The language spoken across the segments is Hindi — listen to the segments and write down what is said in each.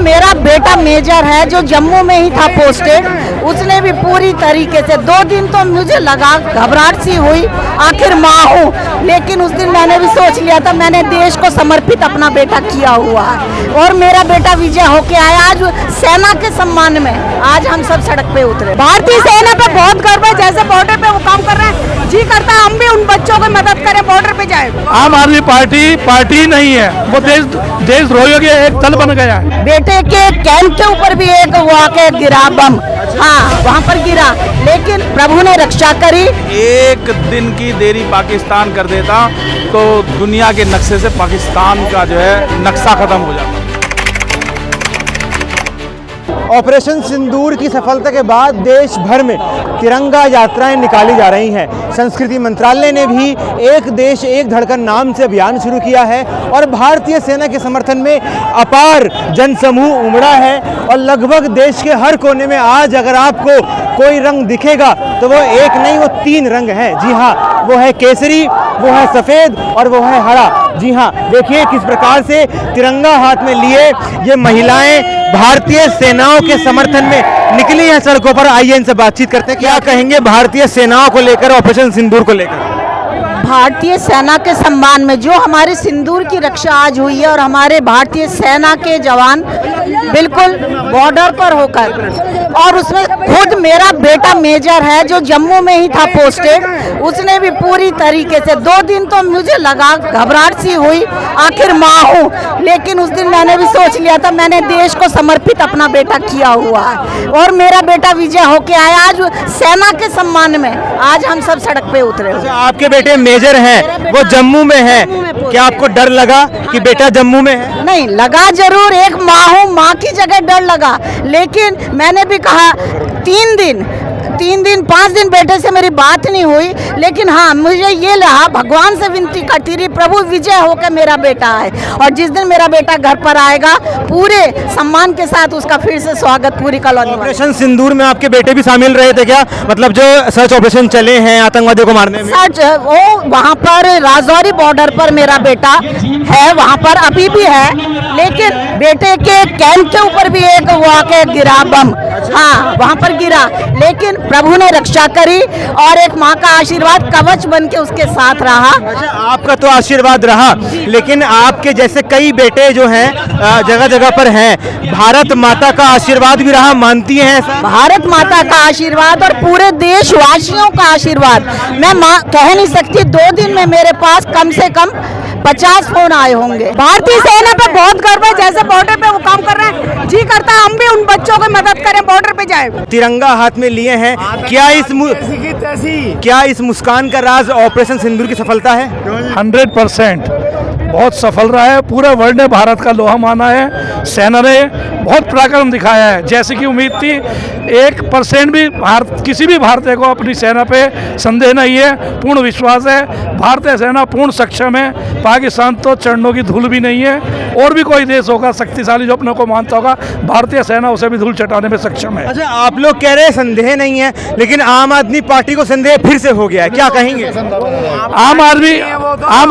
मेरा बेटा मेजर है जो जम्मू में ही था पोस्टेड, उसने भी पूरी तरीके से 2 दिन तो मुझे लगा घबराहट सी हुई, आखिर माँ हूँ, लेकिन उस दिन मैंने भी सोच लिया था मैंने देश को समर्पित अपना बेटा किया हुआ है और मेरा बेटा विजय होके आया। आज सेना के सम्मान में आज हम सब सड़क पे उतरे। भारतीय सेना पे बहुत गर्व है, जैसे बॉर्डर पे वो काम कर रहे हैं, जी करता है हम भी उन बच्चों को मदद करें, बॉर्डर पे जाए। आम आदमी पार्टी नहीं है, वो देशद्रोहियों के एक दल बन गया है। बेटे के कैंप के ऊपर भी एक वाक़या गिरा बम, हाँ वहाँ पर गिरा, लेकिन प्रभु ने रक्षा करी। एक दिन की देरी पाकिस्तान कर देता तो दुनिया के नक्शे से पाकिस्तान का जो है नक्शा खत्म हो जाता। ऑपरेशन सिंदूर की सफलता के बाद देश भर में तिरंगा यात्राएं निकाली जा रही हैं। संस्कृति मंत्रालय ने भी एक देश एक धड़कन नाम से अभियान शुरू किया है और भारतीय सेना के समर्थन में अपार जनसमूह उमड़ा है और लगभग देश के हर कोने में आज अगर आपको कोई रंग दिखेगा तो वो एक नहीं, वो 3 रंग हैं। जी हाँ, वो है केसरी, वो है सफ़ेद और वो है हरा। जी हाँ, देखिए किस प्रकार से तिरंगा हाथ में लिए ये महिलाएं भारतीय सेनाओं के समर्थन में निकली हैं सड़कों पर। आइए इनसे बातचीत करते हैं। क्या कहेंगे भारतीय सेनाओं को लेकर, ऑपरेशन सिंदूर को लेकर? भारतीय सेना के सम्मान में जो हमारे सिंदूर की रक्षा आज हुई है और हमारे भारतीय सेना के जवान बिल्कुल बॉर्डर पर होकर, और उसमें खुद मेरा बेटा मेजर है जो जम्मू में ही था पोस्टेड, उसने भी पूरी तरीके से 2 दिन तो मुझे लगा घबराहट सी हुई, आखिर माँ हूँ, लेकिन उस दिन मैंने भी सोच लिया था मैंने देश को समर्पित अपना बेटा किया हुआ है और मेरा बेटा विजय होके आया। आज सेना के सम्मान में आज हम सब सड़क पे उतरे। आपके बेटे मेजर हैं, वो जम्मू में है, क्या आपको डर लगा कि बेटा जम्मू में है? नहीं लगा, जरूर एक माँ हूँ, माँ की जगह डर लगा, लेकिन मैंने भी कहा 3 दिन 5 दिन बेटे से मेरी बात नहीं हुई, लेकिन हाँ मुझे ये लगा, भगवान से विनती करती रही प्रभु विजय होकर मेरा बेटा आए, और जिस दिन मेरा बेटा घर पर आएगा पूरे सम्मान के साथ उसका फिर से स्वागत पूरी कॉलोनी। ऑपरेशन सिंदूर में आपके बेटे भी शामिल रहे थे क्या? मतलब जो सर्च ऑपरेशन चले हैं आतंकवादियों को मारने में? सर्च वो वहाँ पर राजौरी बॉर्डर पर मेरा बेटा है, वहाँ पर अभी भी है, लेकिन बेटे के कैंप के ऊपर भी एक वाक़या गिरा बम, हाँ वहाँ पर गिरा, लेकिन प्रभु ने रक्षा करी और एक माँ का आशीर्वाद कवच बन के उसके साथ रहा। अच्छा, आपका तो आशीर्वाद रहा, लेकिन आपके जैसे कई बेटे जो हैं जगह जगह पर हैं, भारत माता का आशीर्वाद भी रहा, मानती हैं ऐसा? भारत माता का आशीर्वाद और पूरे देशवासियों का आशीर्वाद मैं कह नहीं सकती। 2 दिन में मेरे पास कम से कम 50 फोन आए होंगे। भारतीय सेना पे बहुत गर्व है, जैसे बॉर्डर पे वो काम कर रहे हैं, जी करता है हम भी उन बच्चों को मदद करें, बॉर्डर पे जाए। तिरंगा हाथ में लिए हैं, क्या इस मुस्कान का राज ऑपरेशन सिंदूर की सफलता है? 100% बहुत सफल रहा है। पूरे वर्ल्ड ने भारत का लोहा माना है। सेना ने बहुत पराक्रम दिखाया है, जैसे कि उम्मीद थी। 1% भी किसी भी भारतीय को अपनी सेना पे संदेह नहीं है, पूर्ण विश्वास है। भारतीय सेना पूर्ण सक्षम है, पाकिस्तान तो चरणों की धूल भी नहीं है। और भी कोई देश होगा शक्तिशाली जो अपने को मानता होगा, भारतीय सेना उसे भी धूल चटाने में सक्षम है। अच्छा, आप लोग कह रहे हैं संदेह नहीं है, लेकिन आम आदमी पार्टी को संदेह फिर से हो गया है, क्या कहेंगे? आम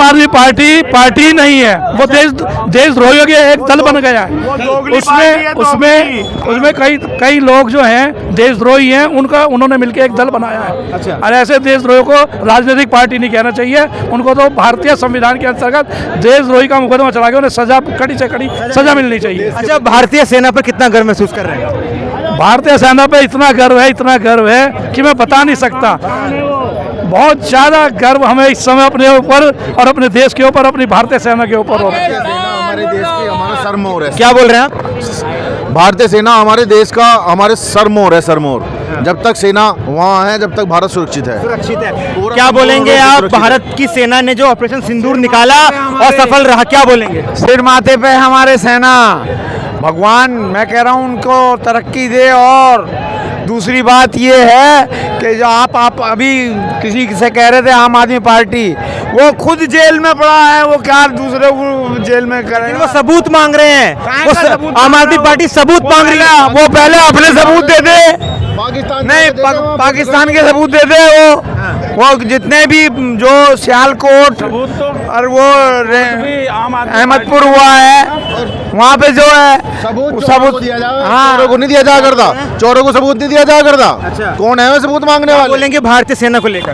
आदमी पार्टी नहीं है, वो देशद्रोहियों के एक दल बन गया है। उसमें कई लोग जो हैं देशद्रोही हैं, उन्होंने मिलकर एक दल बनाया है। अच्छा। और ऐसे देशद्रोहियों को राजनीतिक पार्टी नहीं कहना चाहिए, उनको तो भारतीय संविधान के अंतर्गत देशद्रोही का मुकदमा चला के उन्हें सजा, कड़ी से कड़ी सजा मिलनी चाहिए। अच्छा, भारतीय सेना पर कितना गर्व महसूस कर रहे हैं? भारतीय सेना पे इतना गर्व है कि मैं बता नहीं सकता। बहुत ज़्यादा गर्व हमें इस समय अपने ऊपर और अपने देश के ऊपर, अपनी भारतीय सेना के ऊपर हो रहा है। हमारे देश की हमारा सरमोर है। क्या बोल रहे हैं आप? भारतीय सेना हमारे देश का हमारे सरमोर है, सरमोर। जब तक सेना वहाँ है, जब तक भारत सुरक्षित है। क्या बोलेंगे आप? भारत की सेना ने जो ऑपरेशन सिंदूर निकाला और सफल रहा, क्या बोलेंगे? सिर माथे पे हमारे सेना, भगवान मैं कह रहा हूँ उनको तरक्की दे। और दूसरी बात ये है कि जो आप अभी किसी से कह रहे थे आम आदमी पार्टी, वो खुद जेल में पड़ा है, वो क्या दूसरे को जेल में करेगा? वो सबूत मांग रहे हैं, वो आम आदमी पार्टी सबूत मांग रही है। वो पहले अपने सबूत दे दे, पाकिस्तान नहीं पाकिस्तान के सबूत दे दे। वो वो जितने भी जो सियालकोट सबूत तो और वो भी आम आदमी अहमदपुर हुआ है, वहाँ पे जो है सबूत सबूत हाँ चोरों को नहीं दिया जा करता, चोरों को सबूत नहीं दिया जा करता। कौन है वो सबूत मांगने वाले? बोलेंगे भारतीय सेना को लेकर?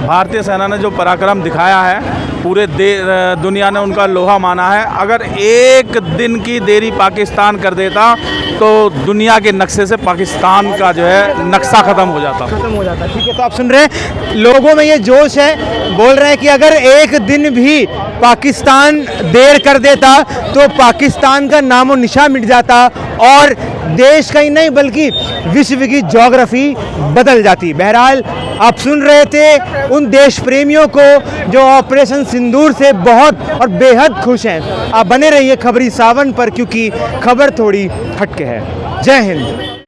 भारतीय सेना ने जो पराक्रम दिखाया है पूरे दुनिया ने उनका लोहा माना है। अगर एक दिन की देरी पाकिस्तान कर देता तो दुनिया के नक्शे से पाकिस्तान का जो है नक्शा खत्म हो जाता। ठीक है, तो आप सुन रहे हैं लोगों में ये जोश है, बोल रहे हैं कि अगर एक दिन भी पाकिस्तान देर कर देता तो पाकिस्तान का नामो निशान मिट जाता और देश का ही नहीं बल्कि विश्व की ज्योग्राफी बदल जाती। बहरहाल आप सुन रहे थे उन देश प्रेमियों को जो ऑपरेशन सिंदूर से बहुत और बेहद खुश हैं। आप बने रहिए खबरी सावन पर, क्योंकि खबर थोड़ी हटके है। जय हिंद।